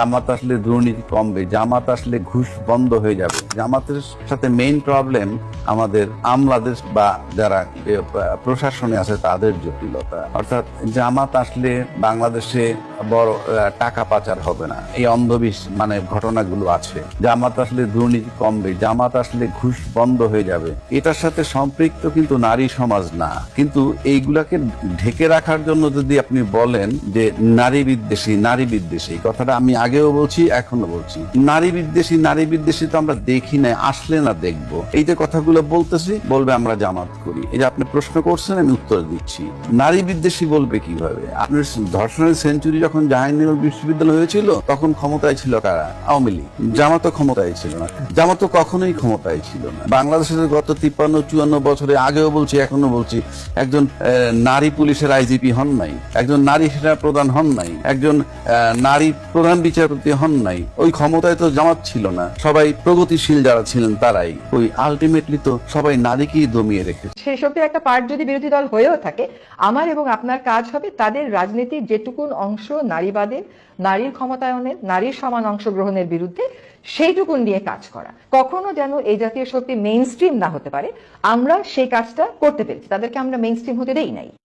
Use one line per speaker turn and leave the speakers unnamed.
জামাত আসলে দুর্নীতি কমবে, জামাত আসলে ঘুষ বন্ধ হয়ে যাবে। জামাতের সাথে মেইন প্রবলেম আমাদের আমলাদের বা যারা প্রশাসনে আছে তাদের জটিলতা। অর্থাৎ জামাত আসলে বাংলাদেশে বড় টাকা পাচার হবে না, এই অন্ধবিশ্বাস ঘটনাগুলো আছে। জামাত আসলে দুর্নীতি কমবে, জামাত আসলে ঘুষ বন্ধ হয়ে যাবে। এটার সাথে সম্পৃক্ত কিন্তু নারী সমাজ না। কিন্তু এইগুলাকে ঢেকে রাখার জন্য যদি আপনি বলেন যে নারী বিদ্বেষী কথাটা আমি আগেও বলছি, এখনো বলছি। নারী বিদ্বেষী তো আমরা দেখি না, আসলে না দেখবো। এই যে কথাগুলো বলতেছি, বলবে আমরা জামাত করি। এই যে আপনি প্রশ্ন করছেন, আমি উত্তর দিচ্ছি। নারী বিদ্বেষী বলবে কিভাবে? আপনার ধর্ষণের সেঞ্চুরি যখন জাহাঙ্গীরনগর বিশ্ববিদ্যালয় হয়েছিল, তখন ক্ষমতায় ছিল কারা? আওয়ামী লীগ। জামাত ক্ষমতায় ছিল না, জামাত কখনোই ক্ষমতায় ছিল না। বাংলাদেশের গত 53-54 বছরে, আগেও বলছি এখনো বলছি, একজন নারী পুলিশের আইজিপি হন নাই, একজন নারী সেনা প্রধান হন নাই, একজন নারী প্রধান বিচারপতি হন নাই। ওই ক্ষমতায় তো জামাত ছিল না, সবাই প্রগতিশীল যারা ছিলেন তারাই। ওই আলটিমেটলি তো সবাই নারীকেই দমিয়ে রেখেছে।
সেই শক্তির একটা পার্ট যদি বিরোধী দল হয়েও থাকে, আমার এবং আপনার কাজ হবে তাদের রাজনীতির যেটুকুন অংশ নারীবাদের, নারীর ক্ষমতায়নের, নারীর সমান অংশগ্রহণের বিরুদ্ধে, সেইটুকুন নিয়ে কাজ করা। কখনো যেন এই জাতীয় শক্তি মেইন স্ট্রিম না হতে পারে, আমরা সেই কাজটা করতে পেরেছি। তাদেরকে আমরা মেইন স্ট্রিম হতে দেই নাই।